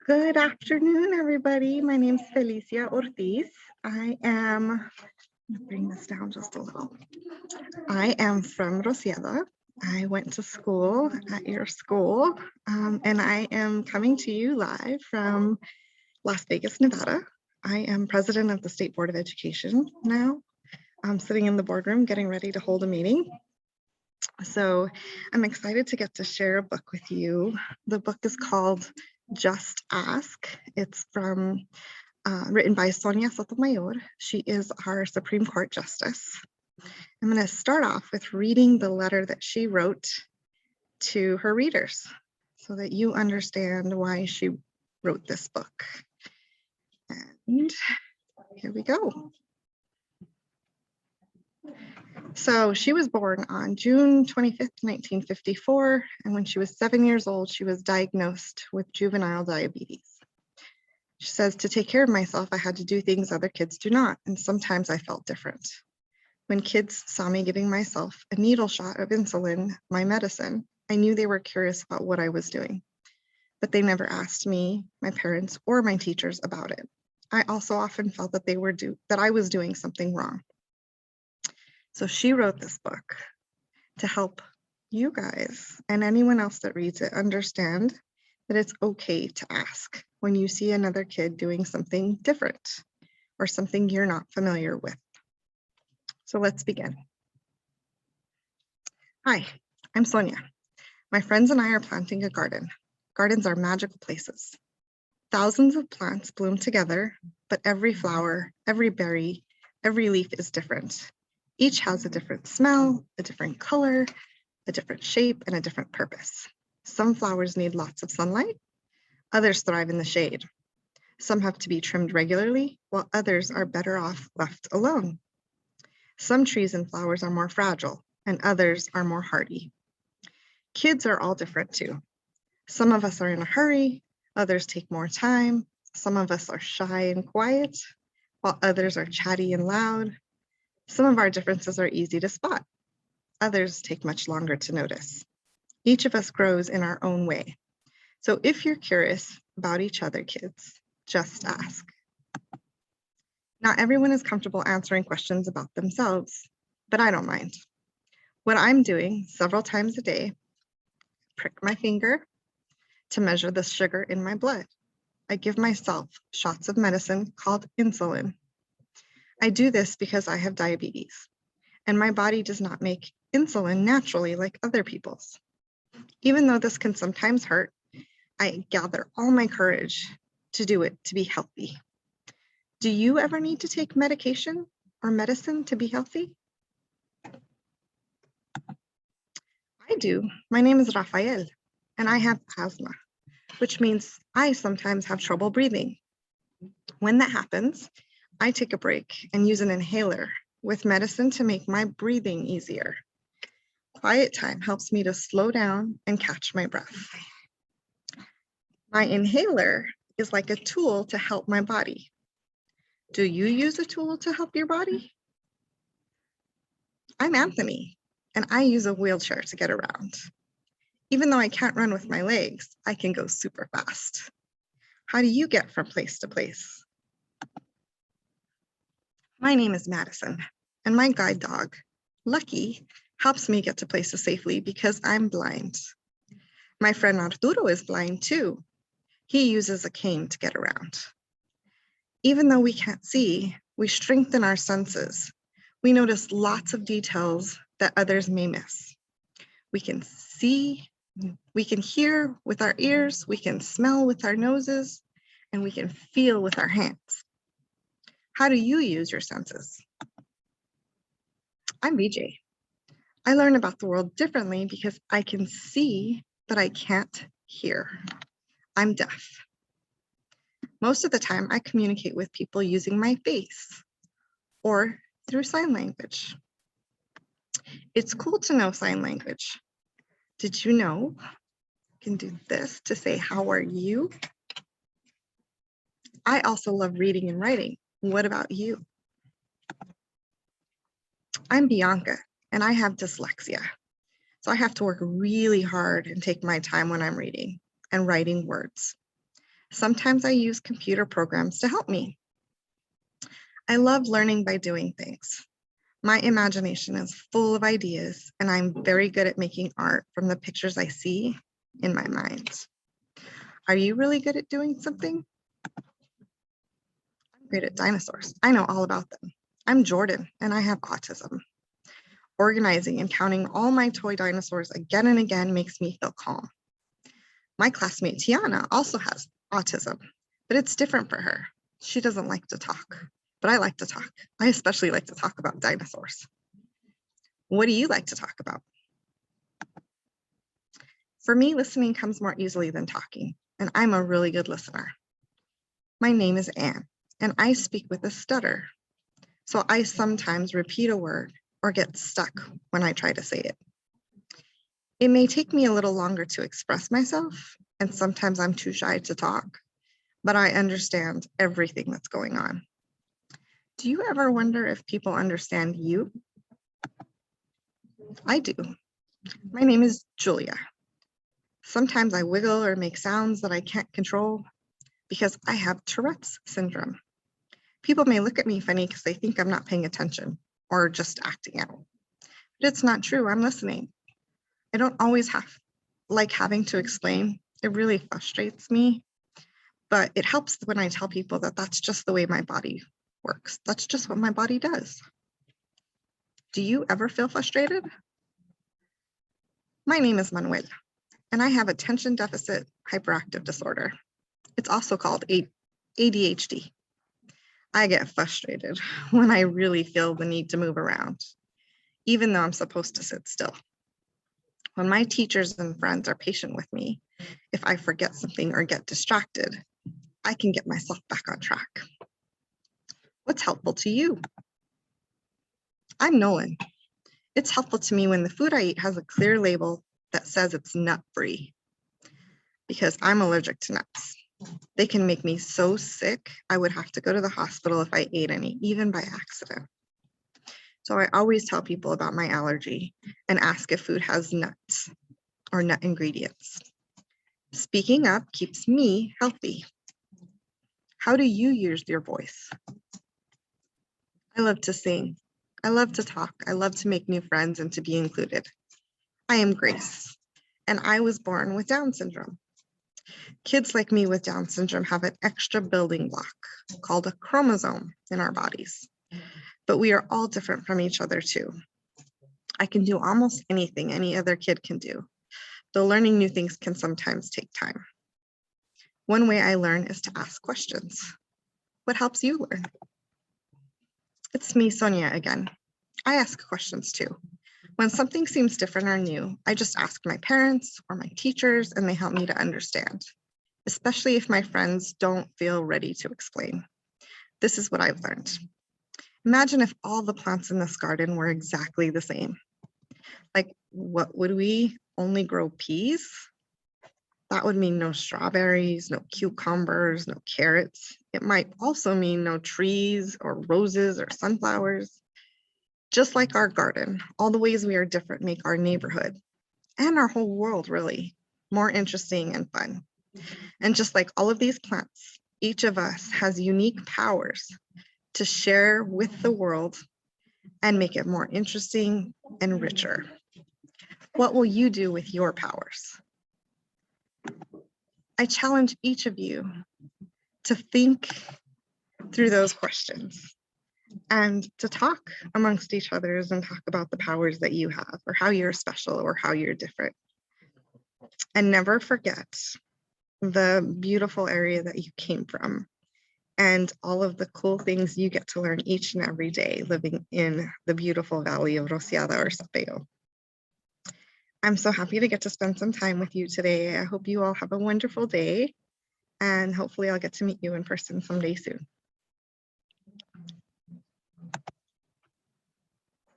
Good afternoon, everybody. My name is Felicia Ortiz. I am, bring this down just a little. I am from Rosieda. I went to school at your school, and I am coming to you live from Las Vegas, Nevada. I am president of the State Board of Education now. I'm sitting in the boardroom getting ready to hold a meeting. So I'm excited to get to share a book with you. The book is called Just Ask. It's written by Sonia Sotomayor. She is our Supreme Court Justice. I'm going to start off with reading the letter that she wrote to her readers so that you understand why she wrote this book. And here we go. So she was born on June 25th, 1954, and when she was 7 years old, she was diagnosed with juvenile diabetes. She says, to take care of myself, I had to do things other kids do not, and sometimes I felt different. When kids saw me giving myself a needle shot of insulin, my medicine, I knew they were curious about what I was doing, but they never asked me, my parents, or my teachers about it. I also often felt that I was doing something wrong. So she wrote this book to help you guys and anyone else that reads it understand that it's okay to ask when you see another kid doing something different or something you're not familiar with. So let's begin. Hi, I'm Sonia. My friends and I are planting a garden. Gardens are magical places. Thousands of plants bloom together, but every flower, every berry, every leaf is different. Each has a different smell, a different color, a different shape, and a different purpose. Some flowers need lots of sunlight. Others thrive in the shade. Some have to be trimmed regularly, while others are better off left alone. Some trees and flowers are more fragile, and others are more hardy. Kids are all different too. Some of us are in a hurry, others take more time. Some of us are shy and quiet, while others are chatty and loud. Some of our differences are easy to spot. Others take much longer to notice. Each of us grows in our own way. So if you're curious about each other, kids, just ask. Not everyone is comfortable answering questions about themselves, but I don't mind. What I'm doing several times a day, prick my finger to measure the sugar in my blood. I give myself shots of medicine called insulin. I do this because I have diabetes, and my body does not make insulin naturally like other people's. Even though this can sometimes hurt, I gather all my courage to do it to be healthy. Do you ever need to take medication or medicine to be healthy? I do. My name is Rafael, and I have asthma, which means I sometimes have trouble breathing. When that happens, I take a break and use an inhaler with medicine to make my breathing easier. Quiet time helps me to slow down and catch my breath. My inhaler is like a tool to help my body. Do you use a tool to help your body? I'm Anthony, and I use a wheelchair to get around. Even though I can't run with my legs, I can go super fast. How do you get from place to place? My name is Madison, and my guide dog, Lucky, helps me get to places safely because I'm blind. My friend Arturo is blind too. He uses a cane to get around. Even though we can't see, we strengthen our senses. We notice lots of details that others may miss. We can see, we can hear with our ears, we can smell with our noses, and we can feel with our hands. How do you use your senses? I'm BJ. I learn about the world differently because I can see, but I can't hear. I'm deaf. Most of the time, I communicate with people using my face or through sign language. It's cool to know sign language. Did you know you can do this to say, how are you? I also love reading and writing. What about you? I'm Bianca, and I have dyslexia. So I have to work really hard and take my time when I'm reading and writing words. Sometimes I use computer programs to help me. I love learning by doing things. My imagination is full of ideas, and I'm very good at making art from the pictures I see in my mind. Are you really good at doing something? I'm great at dinosaurs. I know all about them. I'm Jordan, and I have autism. Organizing and counting all my toy dinosaurs again and again makes me feel calm. My classmate Tiana also has autism, but it's different for her. She doesn't like to talk, but I like to talk. I especially like to talk about dinosaurs. What do you like to talk about? For me, listening comes more easily than talking, and I'm a really good listener. My name is Anne, and I speak with a stutter, so I sometimes repeat a word or get stuck when I try to say it. It may take me a little longer to express myself, and sometimes I'm too shy to talk, but I understand everything that's going on. Do you ever wonder if people understand you? I do. My name is Julia. Sometimes I wiggle or make sounds that I can't control because I have Tourette's syndrome. People may look at me funny because they think I'm not paying attention or just acting out. But it's not true, I'm listening. I don't always like having to explain. It really frustrates me, but it helps when I tell people that that's just the way my body works. That's just what my body does. Do you ever feel frustrated? My name is Manuel, and I have attention deficit hyperactive disorder. It's also called ADHD. I get frustrated when I really feel the need to move around, even though I'm supposed to sit still. When my teachers and friends are patient with me, if I forget something or get distracted, I can get myself back on track. What's helpful to you? I'm Nolan. It's helpful to me when the food I eat has a clear label that says it's nut-free, because I'm allergic to nuts. They can make me so sick, I would have to go to the hospital if I ate any, even by accident. So I always tell people about my allergy and ask if food has nuts or nut ingredients. Speaking up keeps me healthy. How do you use your voice? I love to sing. I love to talk. I love to make new friends and to be included. I am Grace, and I was born with Down syndrome. Kids like me with Down syndrome have an extra building block called a chromosome in our bodies, but we are all different from each other too. I can do almost anything any other kid can do, though learning new things can sometimes take time. One way I learn is to ask questions. What helps you learn? It's me, Sonia, again. I ask questions too. When something seems different or new, I just ask my parents or my teachers, and they help me to understand, especially if my friends don't feel ready to explain. This is what I've learned. Imagine if all the plants in this garden were exactly the same. Like, what would we only grow peas? That would mean no strawberries, no cucumbers, no carrots. It might also mean no trees or roses or sunflowers. Just like our garden, all the ways we are different make our neighborhood and our whole world really more interesting and fun. And just like all of these plants, each of us has unique powers to share with the world and make it more interesting and richer. What will you do with your powers? I challenge each of you to think through those questions and to talk amongst each other and talk about the powers that you have or how you're special or how you're different. And never forget the beautiful area that you came from and all of the cool things you get to learn each and every day living in the beautiful valley of Rociada or Sapeo. I'm so happy to get to spend some time with you today. I hope you all have a wonderful day, and hopefully I'll get to meet you in person someday soon.